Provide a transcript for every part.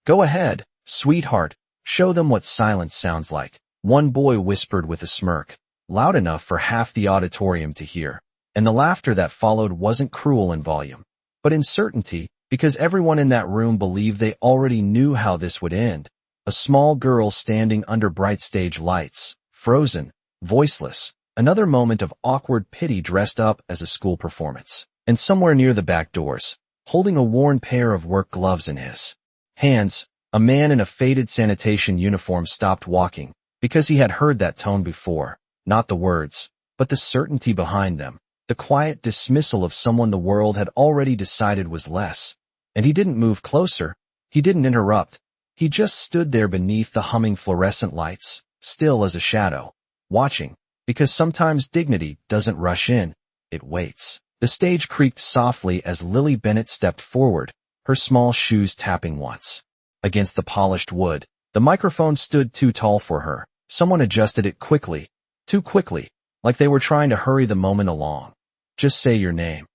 Go ahead, sweetheart. Show them what silence sounds like. One boy whispered with a smirk, loud enough for half the auditorium to hear. And the laughter that followed wasn't cruel in volume, but in certainty, because everyone in that room believed they already knew how this would end. A small girl standing under bright stage lights, frozen, voiceless. Another moment of awkward pity dressed up as a school performance. And somewhere near the back doors, holding a worn pair of work gloves in his hands, a man in a faded sanitation uniform stopped walking, because he had heard that tone before. Not the words, but the certainty behind them. The quiet dismissal of someone the world had already decided was less. And he didn't move closer. He didn't interrupt. He just stood there beneath the humming fluorescent lights, still as a shadow, watching, because sometimes dignity doesn't rush in, it waits. The stage creaked softly as Lily Bennett stepped forward, her small shoes tapping once against the polished wood. The microphone stood too tall for her. Someone adjusted it quickly, too quickly, like they were trying to hurry the moment along. Just say your name.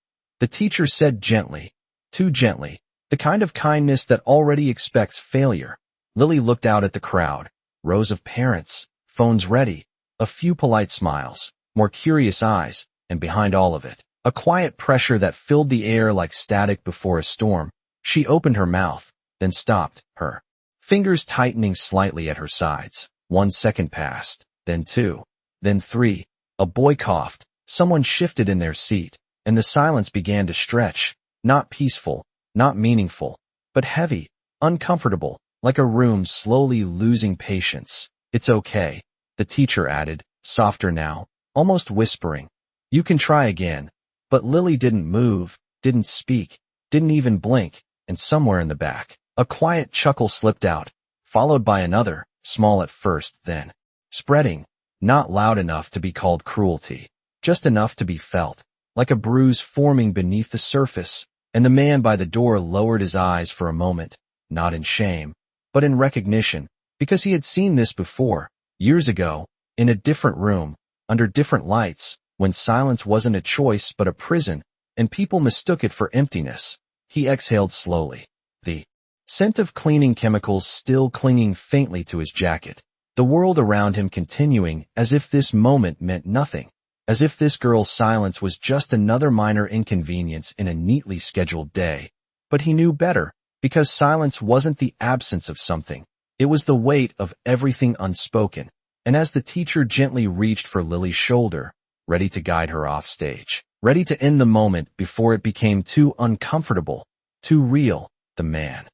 The teacher said gently, too gently, the kind of kindness that already expects failure. Lily looked out at the crowd, rows of parents, phones ready, a few polite smiles, more curious eyes, and behind all of it, a quiet pressure that filled the air like static before a storm. She opened her mouth, then stopped, her fingers tightening slightly at her sides. 1 second passed, then 2, then 3. A boy coughed, someone shifted in their seat, and the silence began to stretch, not peaceful, not meaningful, but heavy, uncomfortable, like a room slowly losing patience. It's okay, the teacher added, softer now, almost whispering. You can try again. But Lily didn't move, didn't speak, didn't even blink, and somewhere in the back, a quiet chuckle slipped out, followed by another, small at first, then spreading, not loud enough to be called cruelty, just enough to be felt, like a bruise forming beneath the surface, and the man by the door lowered his eyes for a moment, not in shame, but in recognition, because he had seen this before, years ago, in a different room, under different lights, when silence wasn't a choice but a prison, and people mistook it for emptiness. He exhaled slowly, the scent of cleaning chemicals still clinging faintly to his jacket, the world around him continuing as if this moment meant nothing, as if this girl's silence was just another minor inconvenience in a neatly scheduled day. But he knew better, because silence wasn't the absence of something, it was the weight of everything unspoken. And as the teacher gently reached for Lily's shoulder, ready to guide her off stage, ready to end the moment before it became too uncomfortable, too real, the man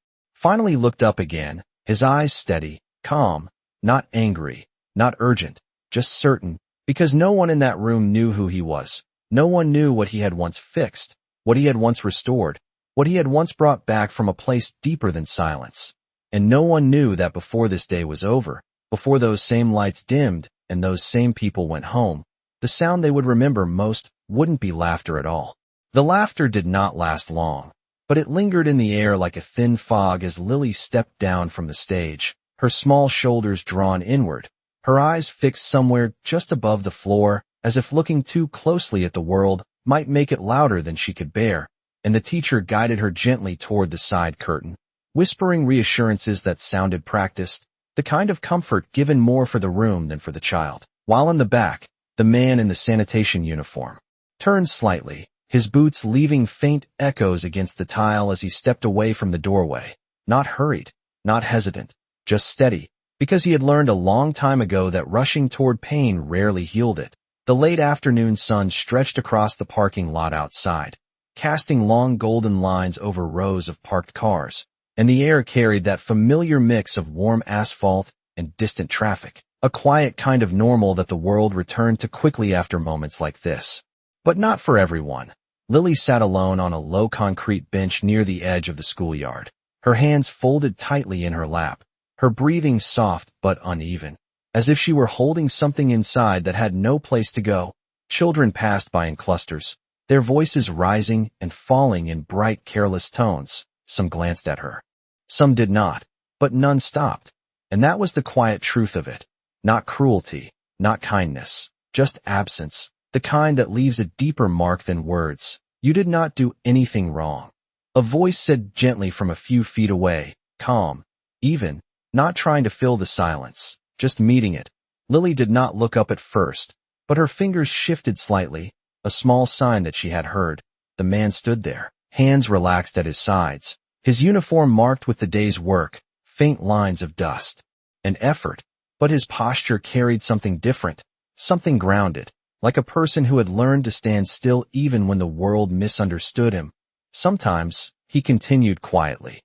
finally looked up again, his eyes steady, calm, not angry, not urgent, just certain, because no one in that room knew who he was. No one knew what he had once fixed, what he had once restored, what he had once brought back from a place deeper than silence. And no one knew that before this day was over, before those same lights dimmed and those same people went home, the sound they would remember most wouldn't be laughter at all. The laughter did not last long, but it lingered in the air like a thin fog as Lily stepped down from the stage, her small shoulders drawn inward, her eyes fixed somewhere just above the floor, as if looking too closely at the world might make it louder than she could bear, and the teacher guided her gently toward the side curtain, whispering reassurances that sounded practiced, the kind of comfort given more for the room than for the child. While in the back, the man in the sanitation uniform turned slightly, his boots leaving faint echoes against the tile as he stepped away from the doorway, not hurried, not hesitant, just steady, because he had learned a long time ago that rushing toward pain rarely healed it. The late afternoon sun stretched across the parking lot outside, casting long golden lines over rows of parked cars, and the air carried that familiar mix of warm asphalt and distant traffic, a quiet kind of normal that the world returned to quickly after moments like this. But not for everyone. Lily sat alone on a low concrete bench near the edge of the schoolyard, her hands folded tightly in her lap, her breathing soft but uneven, as if she were holding something inside that had no place to go. Children passed by in clusters, their voices rising and falling in bright, careless tones. Some glanced at her. Some did not, but none stopped. And that was the quiet truth of it. Not cruelty, not kindness, just absence, the kind that leaves a deeper mark than words. You did not do anything wrong. A voice said gently from a few feet away, calm, even, not trying to fill the silence, just meeting it. Lily did not look up at first, but her fingers shifted slightly, a small sign that she had heard. The man stood there, hands relaxed at his sides, his uniform marked with the day's work, faint lines of dust and effort, but his posture carried something different, something grounded, like a person who had learned to stand still even when the world misunderstood him. Sometimes, he continued quietly,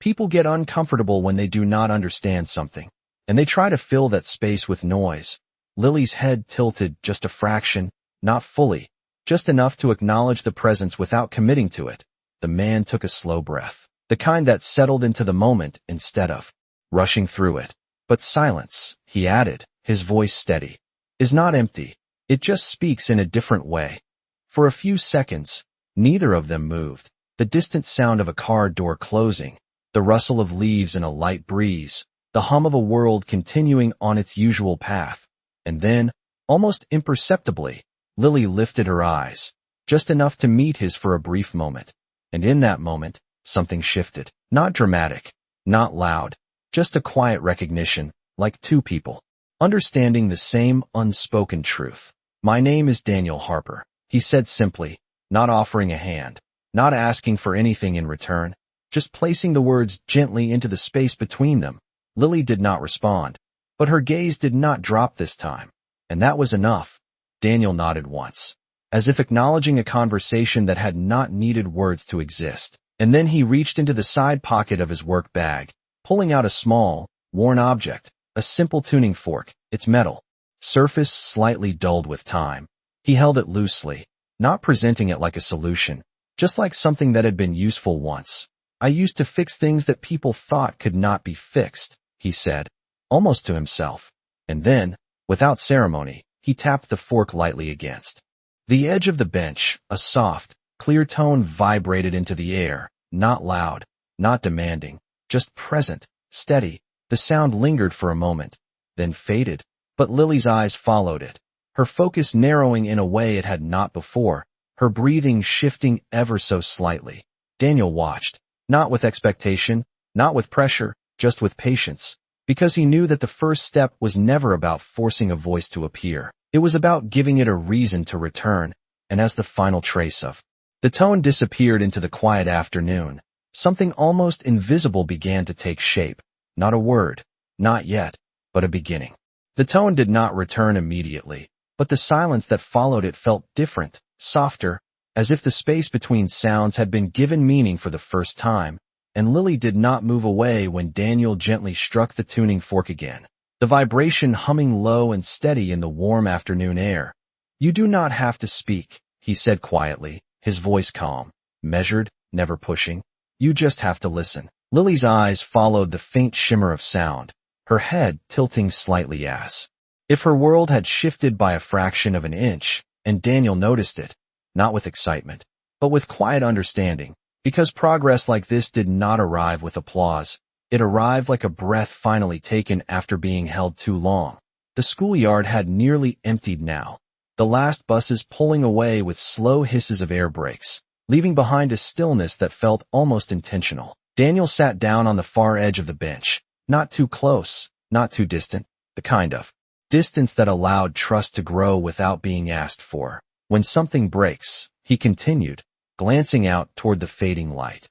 people get uncomfortable when they do not understand something, and they try to fill that space with noise. Lily's head tilted just a fraction, not fully, just enough to acknowledge the presence without committing to it. The man took a slow breath, the kind that settled into the moment instead of rushing through it. But silence, he added, his voice steady, is not empty. It just speaks in a different way. For a few seconds, neither of them moved. The distant sound of a car door closing, the rustle of leaves in a light breeze, the hum of a world continuing on its usual path. And then, almost imperceptibly, Lily lifted her eyes, just enough to meet his for a brief moment. And in that moment, something shifted. Not dramatic, not loud, just a quiet recognition, like two people, understanding the same unspoken truth. My name is Daniel Harper, he said simply, not offering a hand, not asking for anything in return, just placing the words gently into the space between them. Lily did not respond, but her gaze did not drop this time, and that was enough. Daniel nodded once, as if acknowledging a conversation that had not needed words to exist, and then he reached into the side pocket of his work bag, pulling out a small, worn object, a simple tuning fork, its metal surface slightly dulled with time. He held it loosely, not presenting it like a solution, just like something that had been useful once. I used to fix things that people thought could not be fixed, he said, almost to himself. And then, without ceremony, he tapped the fork lightly against the edge of the bench. A soft, clear tone vibrated into the air, not loud, not demanding, just present, steady. The sound lingered for a moment, then faded, but Lily's eyes followed it, her focus narrowing in a way it had not before, her breathing shifting ever so slightly. Daniel watched, not with expectation, not with pressure, just with patience, because he knew that the first step was never about forcing a voice to appear. It was about giving it a reason to return, and as the final trace of the tone disappeared into the quiet afternoon, something almost invisible began to take shape. Not a word, not yet, but a beginning. The tone did not return immediately, but the silence that followed it felt different, softer, as if the space between sounds had been given meaning for the first time, and Lily did not move away when Daniel gently struck the tuning fork again, the vibration humming low and steady in the warm afternoon air. You do not have to speak, he said quietly, his voice calm, measured, never pushing. You just have to listen. Lily's eyes followed the faint shimmer of sound, her head tilting slightly as if her world had shifted by a fraction of an inch, and Daniel noticed it, not with excitement, but with quiet understanding, because progress like this did not arrive with applause. It arrived like a breath finally taken after being held too long. The schoolyard had nearly emptied now, the last buses pulling away with slow hisses of air brakes, leaving behind a stillness that felt almost intentional. Daniel sat down on the far edge of the bench, not too close, not too distant, the kind of distance that allowed trust to grow without being asked for. When something breaks, he continued, glancing out toward the fading light.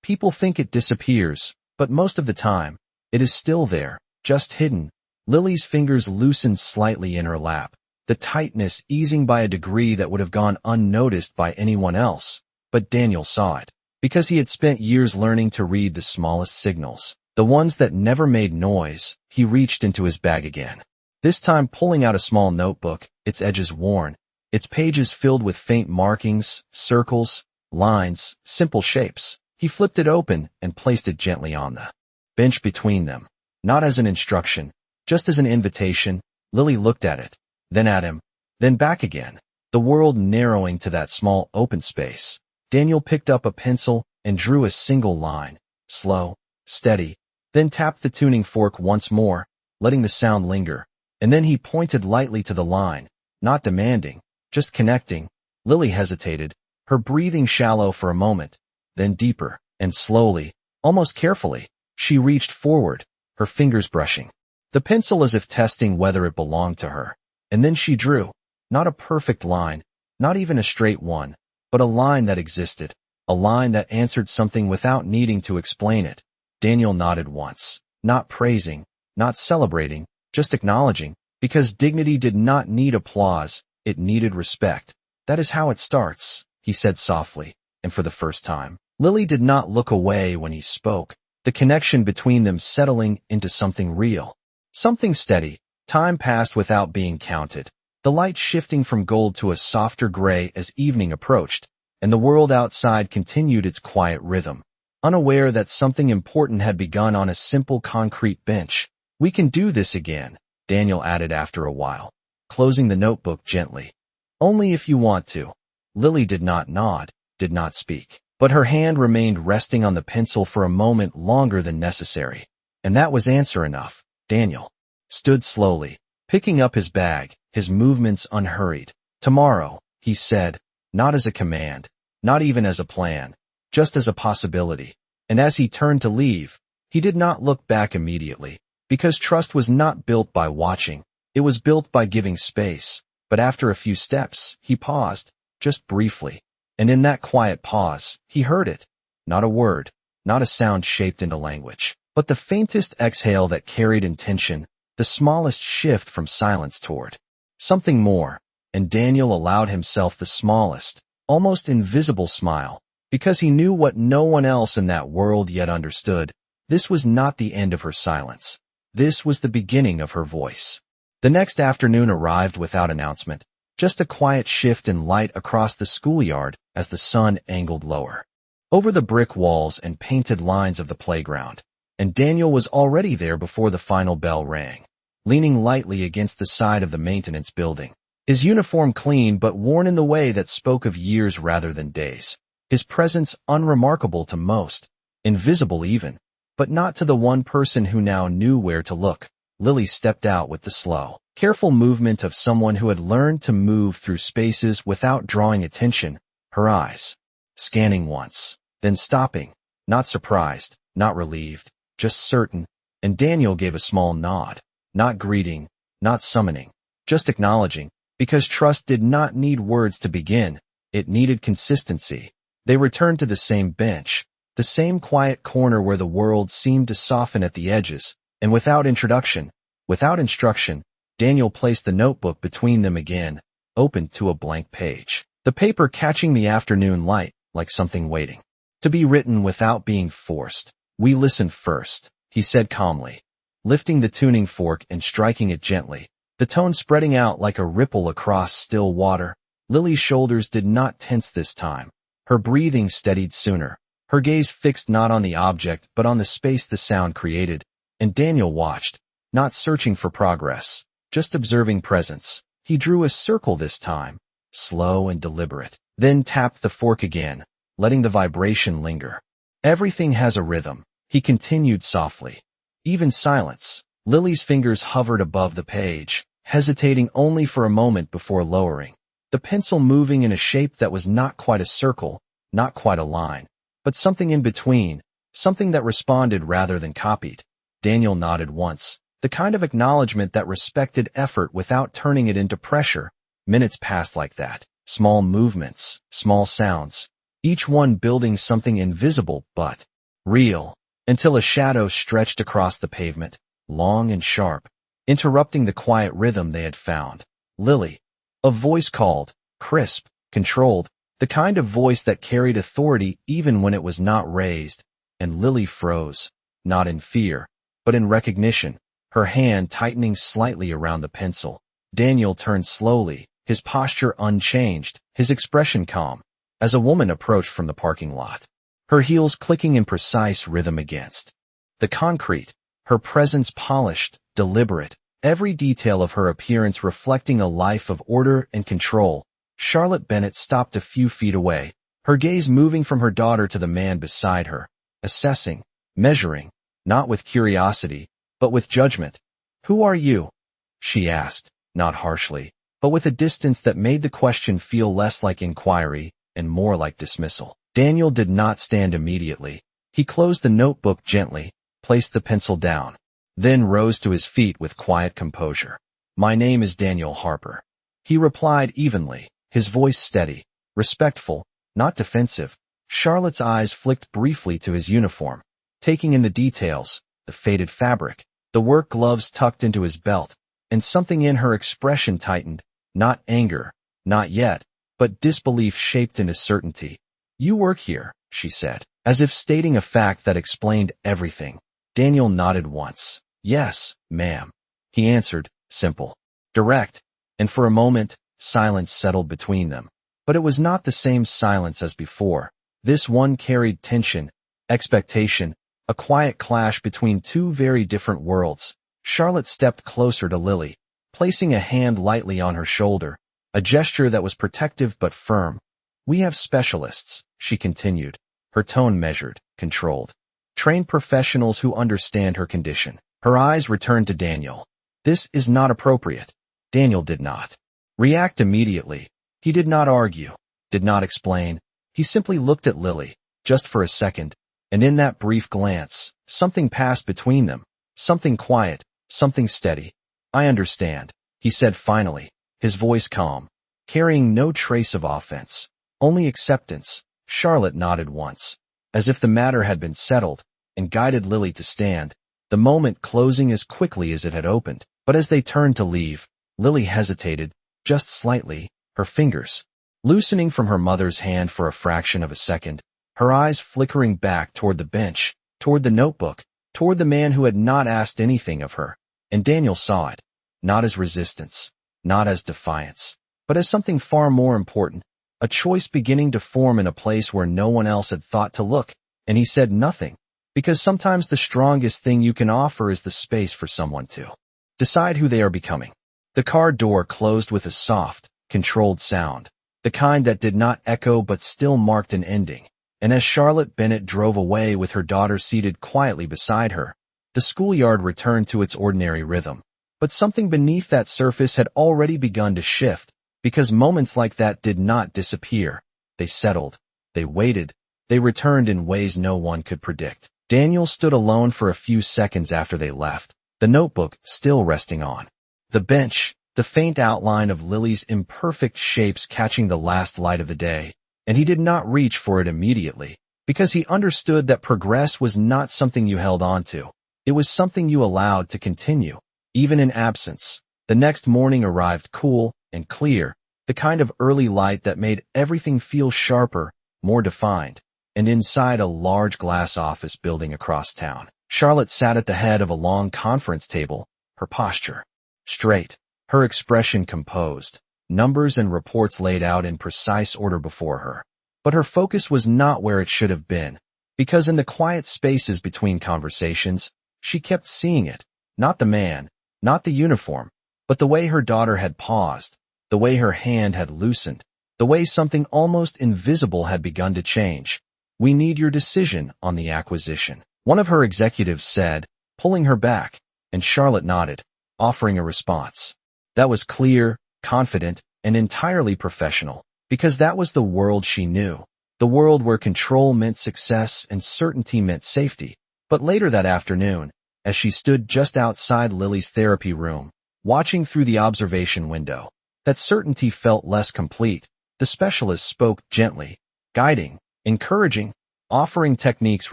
People think it disappears, but most of the time, it is still there, just hidden. Lily's fingers loosened slightly in her lap, the tightness easing by a degree that would have gone unnoticed by anyone else, but Daniel saw it. Because he had spent years learning to read the smallest signals, the ones that never made noise. He reached into his bag again, this time pulling out a small notebook, its edges worn, its pages filled with faint markings, circles, lines, simple shapes. He flipped it open and placed it gently on the bench between them, not as an instruction, just as an invitation. Lily looked at it, then at him, then back again, the world narrowing to that small open space. Daniel picked up a pencil and drew a single line, slow, steady, then tapped the tuning fork once more, letting the sound linger, and then he pointed lightly to the line, not demanding, just connecting. Lily hesitated, her breathing shallow for a moment, then deeper, and slowly, almost carefully, she reached forward, her fingers brushing the pencil as if testing whether it belonged to her. And then she drew, not a perfect line, not even a straight one, but a line that existed, a line that answered something without needing to explain it. Daniel nodded once, not praising, not celebrating, just acknowledging, because dignity did not need applause, it needed respect. That is how it starts, he said softly, and for the first time, Lily did not look away when he spoke, the connection between them settling into something real. Something steady. Time passed without being counted, the light shifting from gold to a softer gray as evening approached, and the world outside continued its quiet rhythm, unaware that something important had begun on a simple concrete bench. "We can do this again," Daniel added after a while, closing the notebook gently. "Only if you want to." Lily did not nod, did not speak, but her hand remained resting on the pencil for a moment longer than necessary. And that was answer enough. Daniel stood slowly, picking up his bag, his movements unhurried. "Tomorrow," he said, not as a command, not even as a plan, just as a possibility. And as he turned to leave, he did not look back immediately, because trust was not built by watching, it was built by giving space. But after a few steps, he paused, just briefly. And in that quiet pause, he heard it. Not a word, not a sound shaped into language, but the faintest exhale that carried intention, the smallest shift from silence toward something more. And Daniel allowed himself the smallest, almost invisible smile, because he knew what no one else in that world yet understood. This was not the end of her silence. This was the beginning of her voice. The next afternoon arrived without announcement, just a quiet shift in light across the schoolyard as the sun angled lower over the brick walls and painted lines of the playground. And Daniel was already there before the final bell rang, leaning lightly against the side of the maintenance building, his uniform clean but worn in the way that spoke of years rather than days, his presence unremarkable to most, invisible even, but not to the one person who now knew where to look. Lily stepped out with the slow, careful movement of someone who had learned to move through spaces without drawing attention, her eyes scanning once, then stopping, not surprised, not relieved, just certain. And Daniel gave a small nod, not greeting, not summoning, just acknowledging, because trust did not need words to begin, it needed consistency. They returned to the same bench, the same quiet corner where the world seemed to soften at the edges, and without introduction, without instruction, Daniel placed the notebook between them again, opened to a blank page, the paper catching the afternoon light like something waiting to be written without being forced. "We listen first," he said calmly, lifting the tuning fork and striking it gently, the tone spreading out like a ripple across still water. Lily's shoulders did not tense this time. Her breathing steadied sooner, her gaze fixed not on the object but on the space the sound created. And Daniel watched, not searching for progress, just observing presence. He drew a circle this time, slow and deliberate, then tapped the fork again, letting the vibration linger. "Everything has a rhythm," he continued softly. "Even silence." Lily's fingers hovered above the page, hesitating only for a moment before lowering, the pencil moving in a shape that was not quite a circle, not quite a line, but something in between, something that responded rather than copied. Daniel nodded once, the kind of acknowledgement that respected effort without turning it into pressure. Minutes passed like that, small movements, small sounds, each one building something invisible but real, until a shadow stretched across the pavement, long and sharp, interrupting the quiet rhythm they had found. "Lily." A voice called, crisp, controlled, the kind of voice that carried authority even when it was not raised. And Lily froze, not in fear, but in recognition, her hand tightening slightly around the pencil. Daniel turned slowly, his posture unchanged, his expression calm, as a woman approached from the parking lot, her heels clicking in precise rhythm against the concrete, her presence polished, deliberate, every detail of her appearance reflecting a life of order and control. Charlotte Bennett stopped a few feet away, her gaze moving from her daughter to the man beside her, assessing, measuring, not with curiosity, but with judgment. "Who are you?" she asked, not harshly, but with a distance that made the question feel less like inquiry and more like dismissal. Daniel did not stand immediately. He closed the notebook gently, placed the pencil down, then rose to his feet with quiet composure. "My name is Daniel Harper," he replied evenly, his voice steady, respectful, not defensive. Charlotte's eyes flicked briefly to his uniform, taking in the details, the faded fabric, the work gloves tucked into his belt, and something in her expression tightened, not anger, not yet, but disbelief shaped into certainty. "You work here," she said, as if stating a fact that explained everything. Daniel nodded once. "Yes, ma'am," he answered, simple, direct, and for a moment, silence settled between them. But it was not the same silence as before. This one carried tension, expectation, a quiet clash between two very different worlds. Charlotte stepped closer to Lily, placing a hand lightly on her shoulder, a gesture that was protective but firm. "We have specialists," she continued, her tone measured, controlled. "Trained professionals who understand her condition." Her eyes returned to Daniel. "This is not appropriate." Daniel did not react immediately. He did not argue, did not explain. He simply looked at Lily, just for a second, and in that brief glance, something passed between them, something quiet, something steady. "I understand," he said finally, his voice calm, carrying no trace of offense, only acceptance. Charlotte nodded once, as if the matter had been settled, and guided Lily to stand, the moment closing as quickly as it had opened. But as they turned to leave, Lily hesitated, just slightly, her fingers loosening from her mother's hand for a fraction of a second, her eyes flickering back toward the bench, toward the notebook, toward the man who had not asked anything of her. And Daniel saw it, not as resistance, not as defiance, but as something far more important, a choice beginning to form in a place where no one else had thought to look. And he said nothing, because sometimes the strongest thing you can offer is the space for someone to decide who they are becoming. The car door closed with a soft, controlled sound, the kind that did not echo but still marked an ending. And as Charlotte Bennett drove away with her daughter seated quietly beside her, the schoolyard returned to its ordinary rhythm. But something beneath that surface had already begun to shift, because moments like that did not disappear. They settled, they waited, they returned in ways no one could predict. Daniel stood alone for a few seconds after they left, the notebook still resting on the bench, the faint outline of Lily's imperfect shapes catching the last light of the day. And he did not reach for it immediately, because he understood that progress was not something you held on to. It was something you allowed to continue, even in absence. The next morning arrived cool and clear, the kind of early light that made everything feel sharper, more defined. And inside a large glass office building across town, Charlotte sat at the head of a long conference table, her posture straight, her expression composed, numbers and reports laid out in precise order before her. But her focus was not where it should have been, because in the quiet spaces between conversations, she kept seeing it, not the man, not the uniform, but the way her daughter had paused, the way her hand had loosened, the way something almost invisible had begun to change. "We need your decision on the acquisition," one of her executives said, pulling her back, and Charlotte nodded, offering a response. That was clear, confident, and entirely professional, because that was the world she knew, the world where control meant success and certainty meant safety. But later that afternoon, as she stood just outside Lily's therapy room, watching through the observation window, that certainty felt less complete. The specialist spoke gently, guiding, encouraging, offering techniques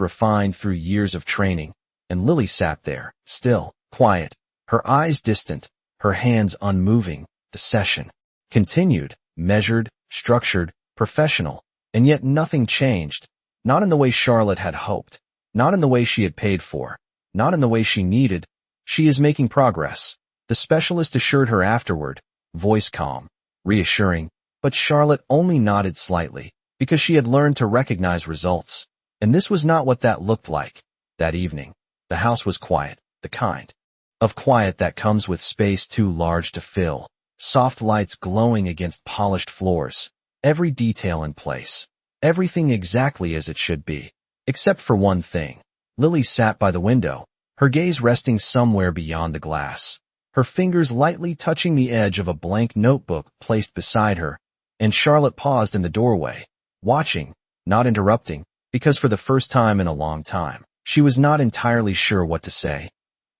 refined through years of training, and Lily sat there, still, quiet, her eyes distant, her hands unmoving. The session continued, measured, structured, professional, and yet nothing changed, not in the way Charlotte had hoped, not in the way she had paid for, not in the way she needed. "She is making progress," the specialist assured her afterward, voice calm, reassuring, but Charlotte only nodded slightly, because she had learned to recognize results. And this was not what that looked like. That evening, the house was quiet, the kind of quiet that comes with space too large to fill. Soft lights glowing against polished floors, every detail in place, everything exactly as it should be, except for one thing. Lily sat by the window, her gaze resting somewhere beyond the glass, her fingers lightly touching the edge of a blank notebook placed beside her, and Charlotte paused in the doorway, watching, not interrupting, because for the first time in a long time, she was not entirely sure what to say.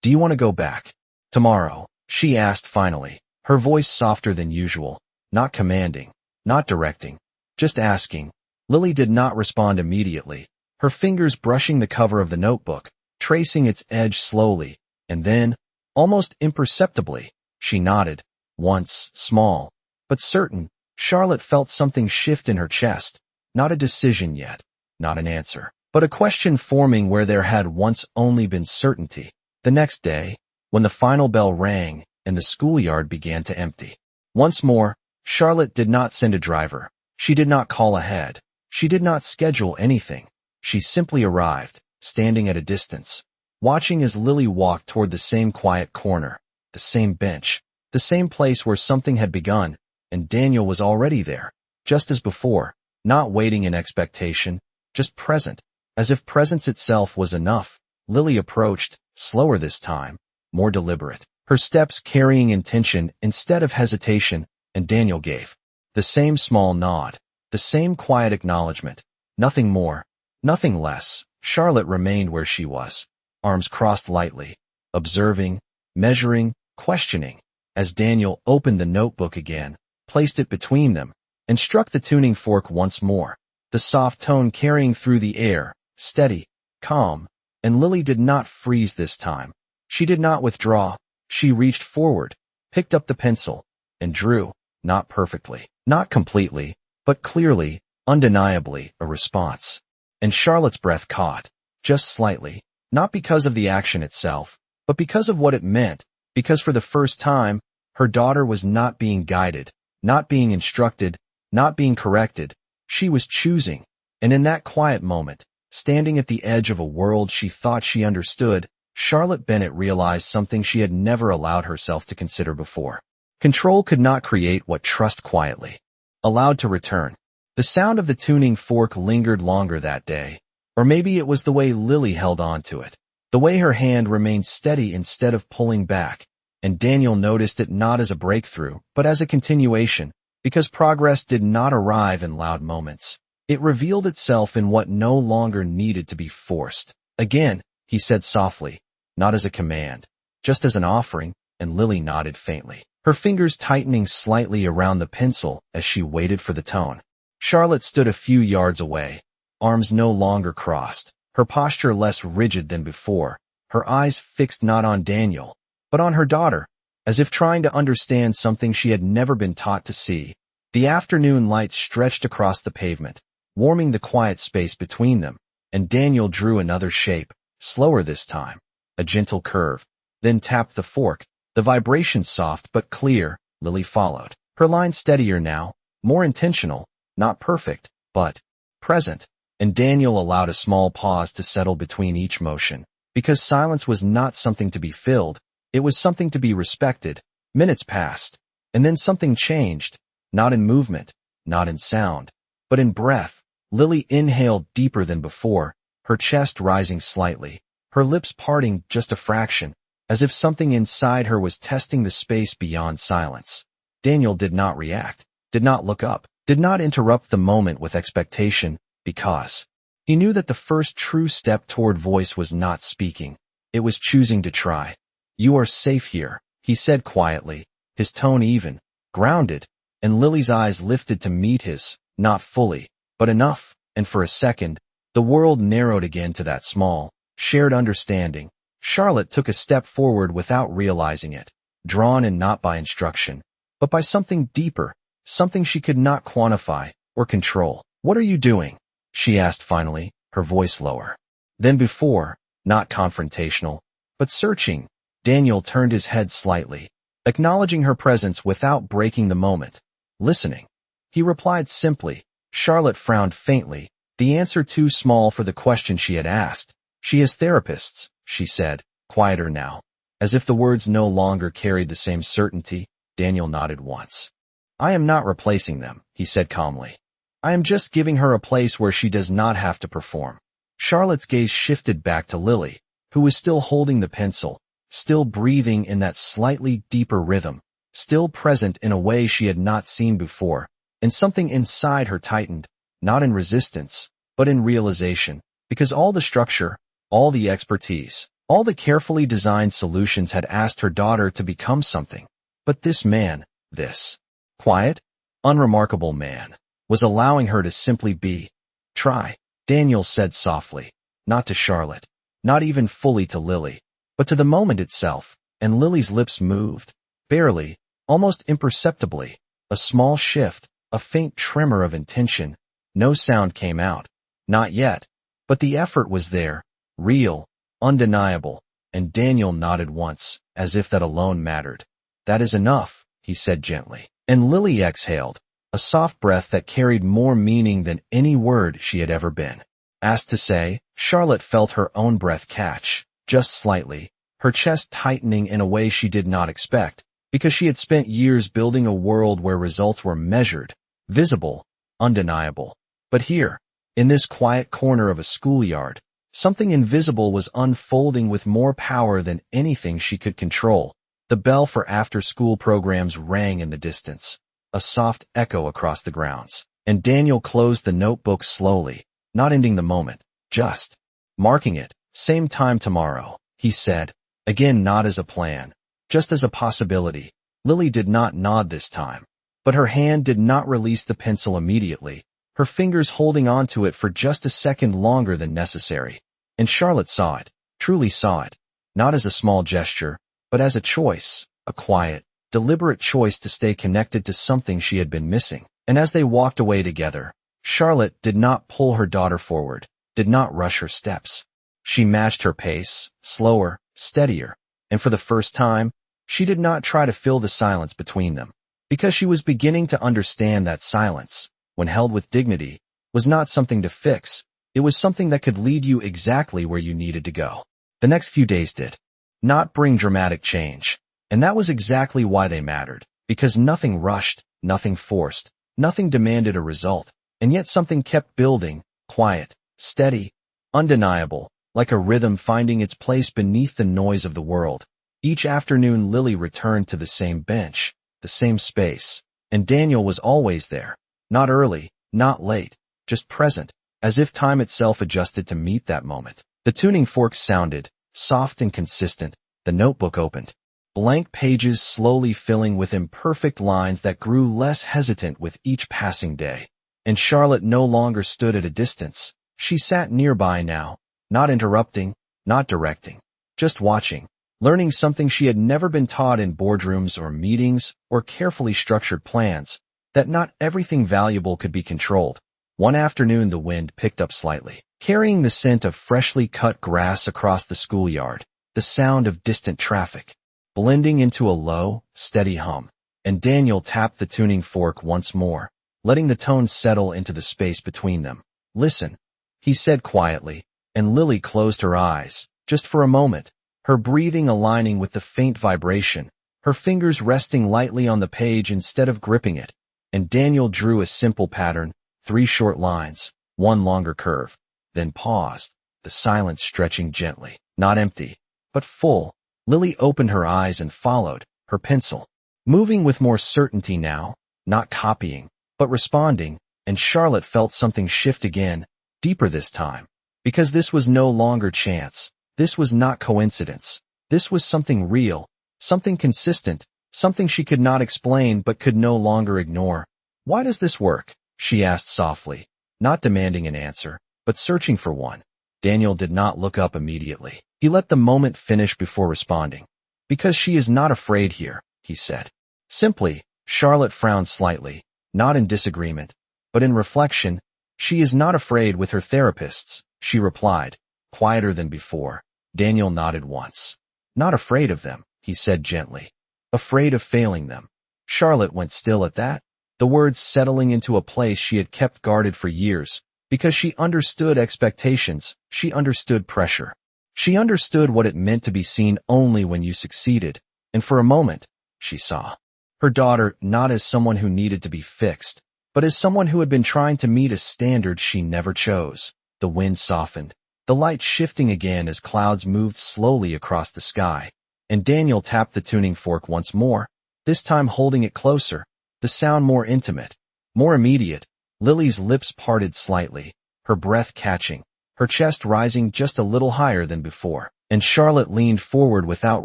Do you want to go back? Tomorrow, she asked finally, her voice softer than usual, not commanding, not directing, just asking. Lily did not respond immediately, her fingers brushing the cover of the notebook, tracing its edge slowly, and then, almost imperceptibly, she nodded. Once, small, but certain, Charlotte felt something shift in her chest. Not a decision yet, not an answer, but a question forming where there had once only been certainty. The next day, when the final bell rang and the schoolyard began to empty. Once more, Charlotte did not send a driver. She did not call ahead. She did not schedule anything. She simply arrived, standing at a distance, watching as Lily walked toward the same quiet corner, the same bench, the same place where something had begun, and Daniel was already there, just as before, not waiting in expectation, just present, as if presence itself was enough. Lily approached, slower this time, more deliberate, her steps carrying intention instead of hesitation, and Daniel gave the same small nod, the same quiet acknowledgement, nothing more, nothing less. Charlotte remained where she was, arms crossed lightly, observing, measuring, questioning, as Daniel opened the notebook again, placed it between them, and struck the tuning fork once more, the soft tone carrying through the air, steady, calm, and Lily did not freeze this time. She did not withdraw. She reached forward, picked up the pencil, and drew, not perfectly, not completely, but clearly, undeniably, a response. And Charlotte's breath caught, just slightly, not because of the action itself, but because of what it meant, because for the first time, her daughter was not being guided, not being instructed, not being corrected. She was choosing, and in that quiet moment, standing at the edge of a world she thought she understood, Charlotte Bennett realized something she had never allowed herself to consider before. Control could not create what trust quietly allowed to return. The sound of the tuning fork lingered longer that day, or maybe it was the way Lily held on to it, the way her hand remained steady instead of pulling back, and Daniel noticed it not as a breakthrough, but as a continuation, because progress did not arrive in loud moments. It revealed itself in what no longer needed to be forced. Again, he said softly, not as a command, just as an offering, and Lily nodded faintly, her fingers tightening slightly around the pencil as she waited for the tone. Charlotte stood a few yards away, arms no longer crossed, her posture less rigid than before, her eyes fixed not on Daniel, but on her daughter, as if trying to understand something she had never been taught to see. The afternoon light stretched across the pavement, warming the quiet space between them, and Daniel drew another shape, slower this time, a gentle curve, then tapped the fork, the vibration soft but clear. Lily followed, her line steadier now, more intentional, not perfect, but present, and Daniel allowed a small pause to settle between each motion, because silence was not something to be filled, it was something to be respected. Minutes passed, and then something changed, not in movement, not in sound, but in breath. Lily inhaled deeper than before, her chest rising slightly, her lips parting just a fraction, as if something inside her was testing the space beyond silence. Daniel did not react, did not look up, did not interrupt the moment with expectation, because he knew that the first true step toward voice was not speaking, it was choosing to try. You are safe here, he said quietly, his tone even, grounded, and Lily's eyes lifted to meet his, not fully, but enough, and for a second, the world narrowed again to that small, shared understanding. Charlotte took a step forward without realizing it, drawn in not by instruction, but by something deeper, something she could not quantify or control. What are you doing? She asked finally, her voice lower than before, not confrontational, but searching. Daniel turned his head slightly, acknowledging her presence without breaking the moment. Listening. He replied simply. Charlotte frowned faintly, the answer too small for the question she had asked. She has therapists, she said, quieter now, as if the words no longer carried the same certainty. Daniel nodded once. I am not replacing them, he said calmly. I am just giving her a place where she does not have to perform. Charlotte's gaze shifted back to Lily, who was still holding the pencil, still breathing in that slightly deeper rhythm, still present in a way she had not seen before, and something inside her tightened, not in resistance, but in realization, because all the structure, all the expertise, All the carefully designed solutions had asked her daughter to become something. But this man, this quiet, unremarkable man, was allowing her to simply be. Try, Daniel said softly, not to Charlotte, not even fully to Lily, but to the moment itself, and Lily's lips moved, barely, almost imperceptibly, a small shift, a faint tremor of intention. No sound came out. Not yet. But the effort was there, real, undeniable, and Daniel nodded once, as if that alone mattered. That is enough, he said gently. And Lily exhaled, a soft breath that carried more meaning than any word she had ever been asked to say. Charlotte felt her own breath catch, just slightly, her chest tightening in a way she did not expect, because she had spent years building a world where results were measured, visible, undeniable. But here, in this quiet corner of a schoolyard, something invisible was unfolding with more power than anything she could control. The bell for after-school programs rang in the distance, a soft echo across the grounds, and Daniel closed the notebook slowly, not ending the moment, just marking it. Same time tomorrow, he said, again not as a plan, just as a possibility. Lily did not nod this time, but her hand did not release the pencil immediately, her fingers holding onto it for just a second longer than necessary. And Charlotte saw it, truly saw it, not as a small gesture, but as a choice, a quiet, deliberate choice to stay connected to something she had been missing. And as they walked away together, Charlotte did not pull her daughter forward, did not rush her steps. She matched her pace, slower, steadier, and for the first time, she did not try to fill the silence between them, because she was beginning to understand that silence, when held with dignity, was not something to fix. It was something that could lead you exactly where you needed to go. The next few days did not bring dramatic change, and that was exactly why they mattered, because nothing rushed, nothing forced, nothing demanded a result, and yet something kept building, quiet, steady, undeniable, like a rhythm finding its place beneath the noise of the world. Each afternoon Lily returned to the same bench, the same space, and Daniel was always there, not early, not late, just present, as if time itself adjusted to meet that moment. The tuning fork sounded, soft and consistent. The notebook opened, blank pages slowly filling with imperfect lines that grew less hesitant with each passing day. And Charlotte no longer stood at a distance. She sat nearby now, not interrupting, not directing, just watching, learning something she had never been taught in boardrooms or meetings or carefully structured plans, that not everything valuable could be controlled. One afternoon the wind picked up slightly, carrying the scent of freshly cut grass across the schoolyard, the sound of distant traffic, blending into a low, steady hum. And Daniel tapped the tuning fork once more, letting the tones settle into the space between them. Listen, he said quietly, and Lily closed her eyes, just for a moment, her breathing aligning with the faint vibration, her fingers resting lightly on the page instead of gripping it. And Daniel drew a simple pattern, 3 short lines, 1 longer curve, then paused, the silence stretching gently, not empty, but full. Lily opened her eyes and followed, her pencil moving with more certainty now, not copying, but responding, and Charlotte felt something shift again, deeper this time, because this was no longer chance, this was not coincidence, this was something real, something consistent, something she could not explain but could no longer ignore. Why does this work? She asked softly, not demanding an answer, but searching for one. Daniel did not look up immediately. He let the moment finish before responding. Because she is not afraid here, he said. Simply. Charlotte frowned slightly, not in disagreement, but in reflection. She is not afraid with her therapists, she replied, quieter than before. Daniel nodded once. Not afraid of them, he said gently. Afraid of failing them. Charlotte went still at that, the words settling into a place she had kept guarded for years, because she understood expectations, she understood pressure. She understood what it meant to be seen only when you succeeded, and for a moment, she saw her daughter not as someone who needed to be fixed, but as someone who had been trying to meet a standard she never chose. The wind softened, the light shifting again as clouds moved slowly across the sky, and Daniel tapped the tuning fork once more, this time holding it closer, the sound more intimate, more immediate. Lily's lips parted slightly, her breath catching, her chest rising just a little higher than before. and Charlotte leaned forward without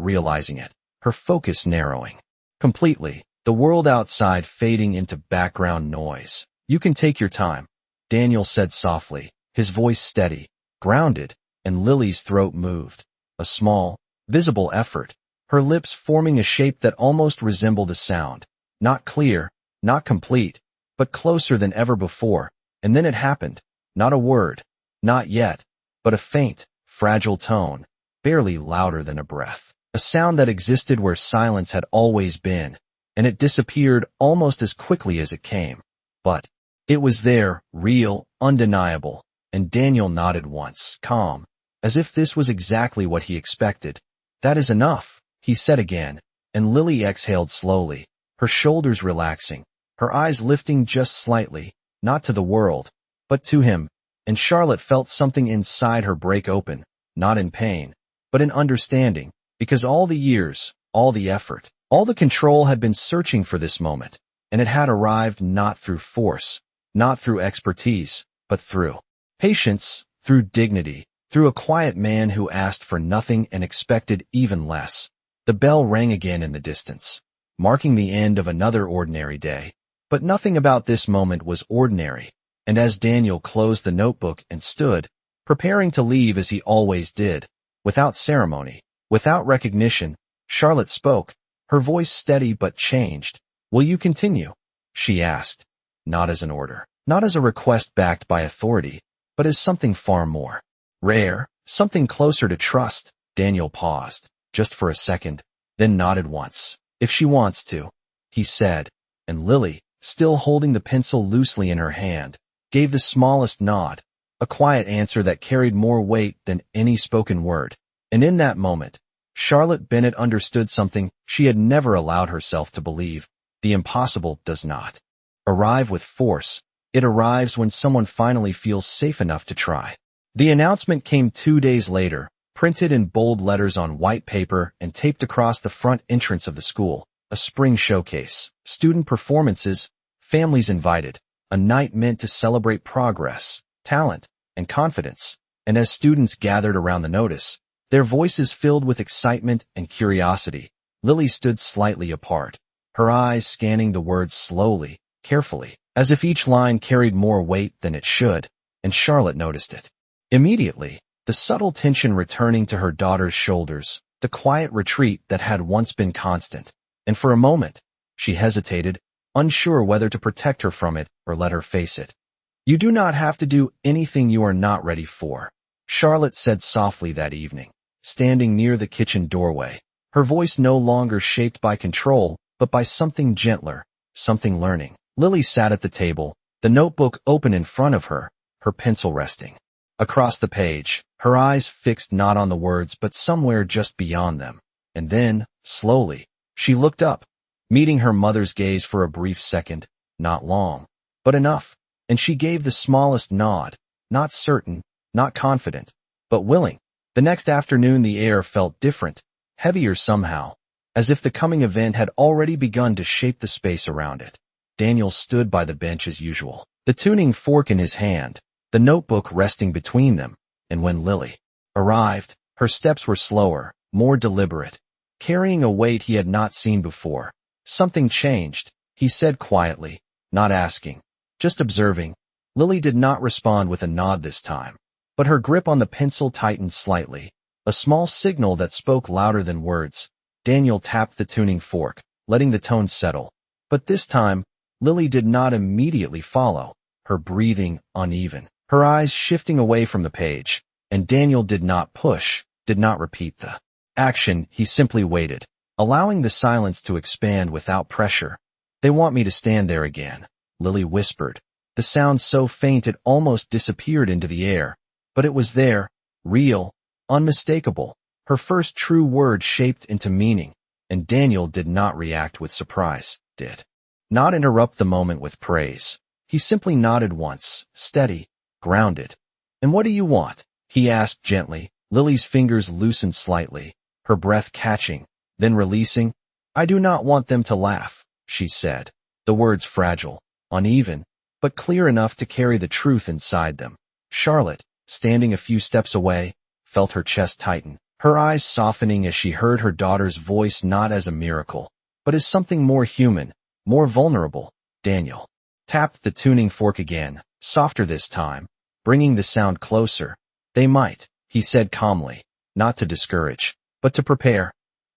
realizing it, her focus narrowing completely, the world outside fading into background noise. "You can take your time," Daniel said softly, his voice steady, grounded, and Lily's throat moved. A small, visible effort, her lips forming a shape that almost resembled a sound. Not clear, not complete, but closer than ever before. And then it happened. Not a word. Not yet. But a faint, fragile tone, barely louder than a breath. A sound that existed where silence had always been, and it disappeared almost as quickly as it came. But it was there, real, undeniable, and Daniel nodded once, calm, as if this was exactly what he expected. "That is enough," he said again, and Lily exhaled slowly, her shoulders relaxing, her eyes lifting just slightly, not to the world, but to him, and Charlotte felt something inside her break open, not in pain, but in understanding, because all the years, all the effort, all the control had been searching for this moment, and it had arrived not through force, not through expertise, but through patience, through dignity, through a quiet man who asked for nothing and expected even less. The bell rang again in the distance, marking the end of another ordinary day. But nothing about this moment was ordinary, and as Daniel closed the notebook and stood, preparing to leave as he always did, without ceremony, without recognition, Charlotte spoke, her voice steady but changed. "Will you continue?" she asked, not as an order, not as a request backed by authority, but as something far more rare, something closer to trust. Daniel paused, just for a second, then nodded once. "If she wants to," he said, and Lily, still holding the pencil loosely in her hand, gave the smallest nod, a quiet answer that carried more weight than any spoken word. And in that moment, Charlotte Bennett understood something she had never allowed herself to believe. The impossible does not arrive with force. It arrives when someone finally feels safe enough to try. The announcement came 2 days later, printed in bold letters on white paper and taped across the front entrance of the school. A spring showcase, student performances, families invited, a night meant to celebrate progress, talent, and confidence. And as students gathered around the notice, their voices filled with excitement and curiosity, Lily stood slightly apart, her eyes scanning the words slowly, carefully, as if each line carried more weight than it should, and Charlotte noticed it. Immediately, the subtle tension returning to her daughter's shoulders, the quiet retreat that had once been constant. And for a moment, she hesitated, unsure whether to protect her from it or let her face it. "You do not have to do anything you are not ready for," Charlotte said softly that evening, standing near the kitchen doorway, her voice no longer shaped by control, but by something gentler, something learning. Lily sat at the table, the notebook open in front of her, her pencil resting across the page, her eyes fixed not on the words but somewhere just beyond them. And then, slowly, she looked up, meeting her mother's gaze for a brief second, not long, but enough, and she gave the smallest nod, not certain, not confident, but willing. The next afternoon the air felt different, heavier somehow, as if the coming event had already begun to shape the space around it. Daniel stood by the bench as usual, the tuning fork in his hand, the notebook resting between them, and when Lily arrived, her steps were slower, more deliberate, carrying a weight he had not seen before. "Something changed," he said quietly, not asking, just observing. Lily did not respond with a nod this time, but her grip on the pencil tightened slightly, a small signal that spoke louder than words. Daniel tapped the tuning fork, letting the tone settle. But this time, Lily did not immediately follow, her breathing uneven, her eyes shifting away from the page, and Daniel did not push, did not repeat the action. He simply waited, allowing the silence to expand without pressure. "They want me to stand there again," Lily whispered, the sound so faint it almost disappeared into the air. But it was there, real, unmistakable, her first true word shaped into meaning, and Daniel did not react with surprise, did not interrupt the moment with praise. He simply nodded once, steady, grounded. "And what do you want?" he asked gently. Lily's fingers loosened slightly, her breath catching, then releasing. "I do not want them to laugh," she said, the words fragile, uneven, but clear enough to carry the truth inside them. Charlotte, standing a few steps away, felt her chest tighten, her eyes softening as she heard her daughter's voice not as a miracle, but as something more human, more vulnerable. Daniel tapped the tuning fork again, softer this time, bringing the sound closer. They might, he said calmly, not to discourage, but to prepare.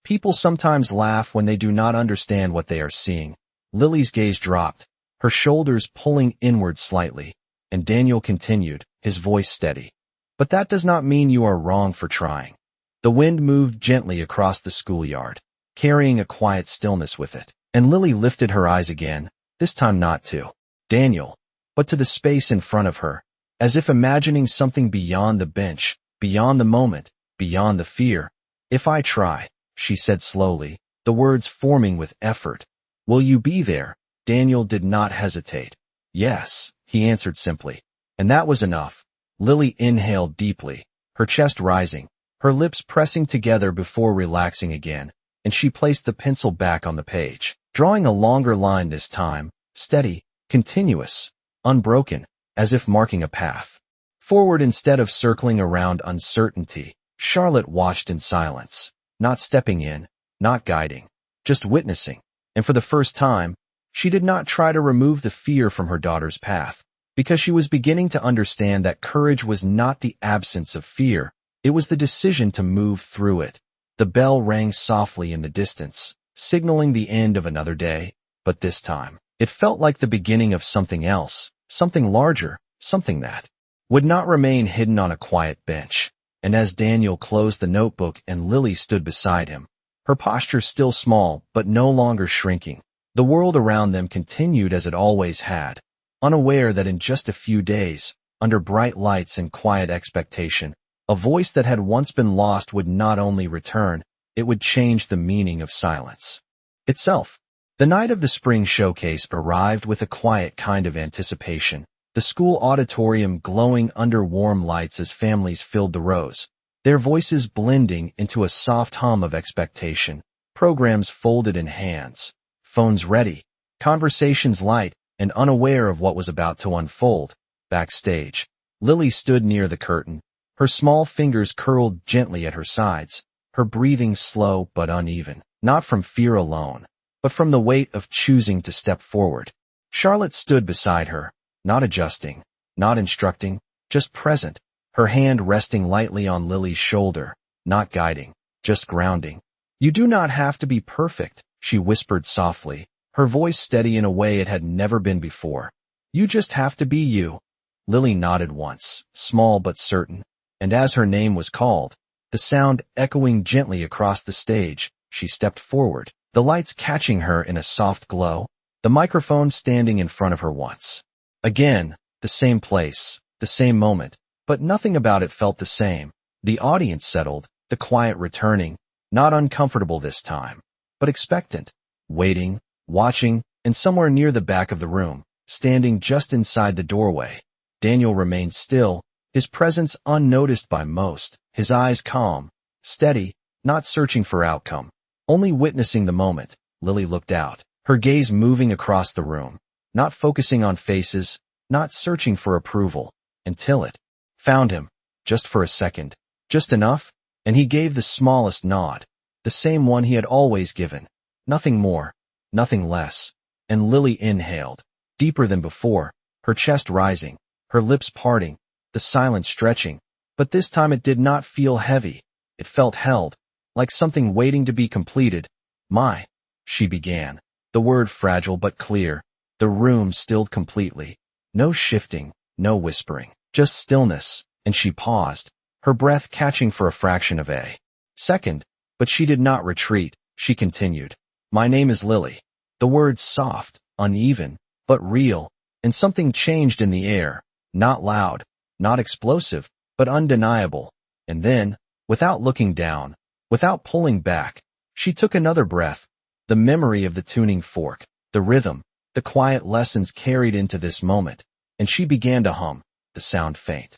People sometimes laugh when they do not understand what they are seeing. Lily's gaze dropped, her shoulders pulling inward slightly, and Daniel continued, his voice steady. But that does not mean you are wrong for trying. The wind moved gently across the schoolyard, carrying a quiet stillness with it, and Lily lifted her eyes again, this time not to Daniel, but to the space in front of her, as if imagining something beyond the bench, beyond the moment, beyond the fear. If I try, she said slowly, the words forming with effort. Will you be there? Daniel did not hesitate. Yes, he answered simply. And that was enough. Lily inhaled deeply, her chest rising, her lips pressing together before relaxing again, and she placed the pencil back on the page, drawing a longer line this time, steady, continuous, unbroken, as if marking a path forward instead of circling around uncertainty. Charlotte watched in silence, not stepping in, not guiding, just witnessing. And for the first time, she did not try to remove the fear from her daughter's path, because she was beginning to understand that courage was not the absence of fear, it was the decision to move through it. The bell rang softly in the distance, signaling the end of another day, but this time, it felt like the beginning of something else, something larger, something that would not remain hidden on a quiet bench. And as Daniel closed the notebook and Lily stood beside him, her posture still small but no longer shrinking, the world around them continued as it always had, unaware that in just a few days, under bright lights and quiet expectation, a voice that had once been lost would not only return, it would change the meaning of silence itself. The night of the spring showcase arrived with a quiet kind of anticipation, the school auditorium glowing under warm lights as families filled the rows, their voices blending into a soft hum of expectation, programs folded in hands, phones ready, conversations light, and unaware of what was about to unfold. Backstage, Lily stood near the curtain, her small fingers curled gently at her sides, her breathing slow but uneven, not from fear alone, but from the weight of choosing to step forward. Charlotte stood beside her, not adjusting, not instructing, just present, her hand resting lightly on Lily's shoulder, not guiding, just grounding. You do not have to be perfect, she whispered softly, her voice steady in a way it had never been before. You just have to be you. Lily nodded once, small but certain, and as her name was called, the sound echoing gently across the stage, she stepped forward, the lights catching her in a soft glow, the microphone standing in front of her once. Again, the same place, the same moment, but nothing about it felt the same. The audience settled, the quiet returning, not uncomfortable this time, but expectant, waiting, watching, and somewhere near the back of the room, standing just inside the doorway, Daniel remained still, his presence unnoticed by most, his eyes calm, steady, not searching for outcome, only witnessing the moment. Lily looked out, her gaze moving across the room, not focusing on faces, not searching for approval, until it found him, just for a second, just enough, and he gave the smallest nod, the same one he had always given, nothing more, nothing less, and Lily inhaled, deeper than before, her chest rising, her lips parting, the silence stretching, but this time it did not feel heavy, it felt held, like something waiting to be completed. She began, the word fragile but clear. The room stilled completely. No shifting, no whispering, just stillness, and she paused, her breath catching for a fraction of a second, but she did not retreat, she continued. My name is Lily. The words soft, uneven, but real, and something changed in the air, not loud, not explosive, but undeniable. And then, without looking down, without pulling back, she took another breath, the memory of the tuning fork, the rhythm, the quiet lessons carried into this moment, and she began to hum, the sound faint.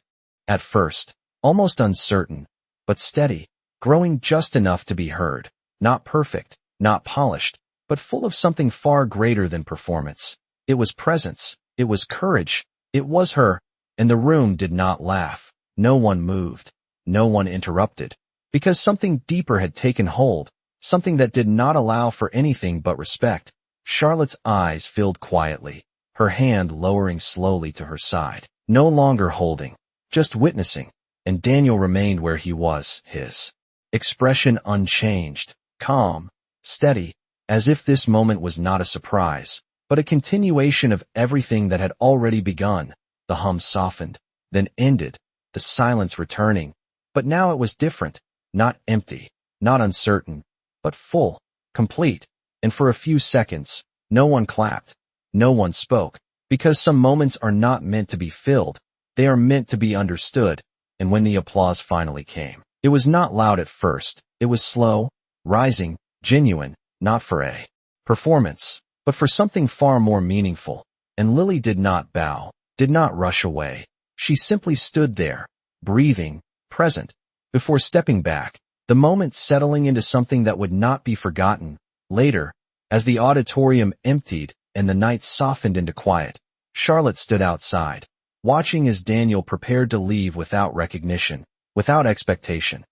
At first, almost uncertain, but steady, growing just enough to be heard, not perfect, not polished, but full of something far greater than performance. It was presence, it was courage, it was her, and the room did not laugh. No one moved, no one interrupted. Because something deeper had taken hold, something that did not allow for anything but respect. Charlotte's eyes filled quietly, her hand lowering slowly to her side, no longer holding, just witnessing, and Daniel remained where he was, his expression unchanged, calm, steady, as if this moment was not a surprise, but a continuation of everything that had already begun. The hum softened, then ended, the silence returning, but now it was different, not empty, not uncertain, but full, complete, and for a few seconds, no one clapped, no one spoke, because some moments are not meant to be filled, they are meant to be understood, and when the applause finally came, it was not loud at first, it was slow, rising, genuine, not for a performance, but for something far more meaningful, and Lily did not bow, did not rush away, she simply stood there, breathing, present, before stepping back, the moment settling into something that would not be forgotten. Later, as the auditorium emptied and the night softened into quiet, Charlotte stood outside, watching as Daniel prepared to leave without recognition, without expectation.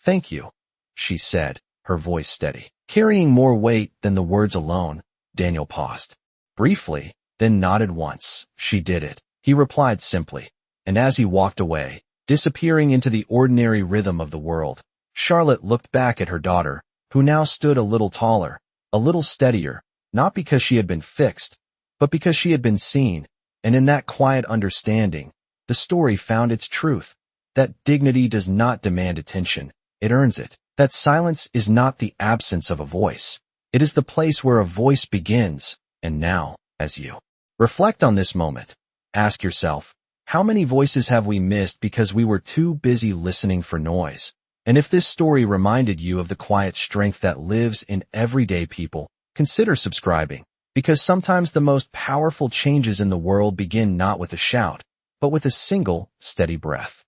"Thank you," she said, her voice steady, carrying more weight than the words alone. Daniel paused briefly, then nodded once. "She did it," he replied simply, and as he walked away, disappearing into the ordinary rhythm of the world, Charlotte looked back at her daughter, who now stood a little taller, a little steadier, not because she had been fixed, but because she had been seen, and in that quiet understanding, the story found its truth, that dignity does not demand attention, it earns it, that silence is not the absence of a voice, it is the place where a voice begins. And now, as you reflect on this moment, ask yourself, how many voices have we missed because we were too busy listening for noise? And if this story reminded you of the quiet strength that lives in everyday people, consider subscribing, because sometimes the most powerful changes in the world begin not with a shout, but with a single, steady breath.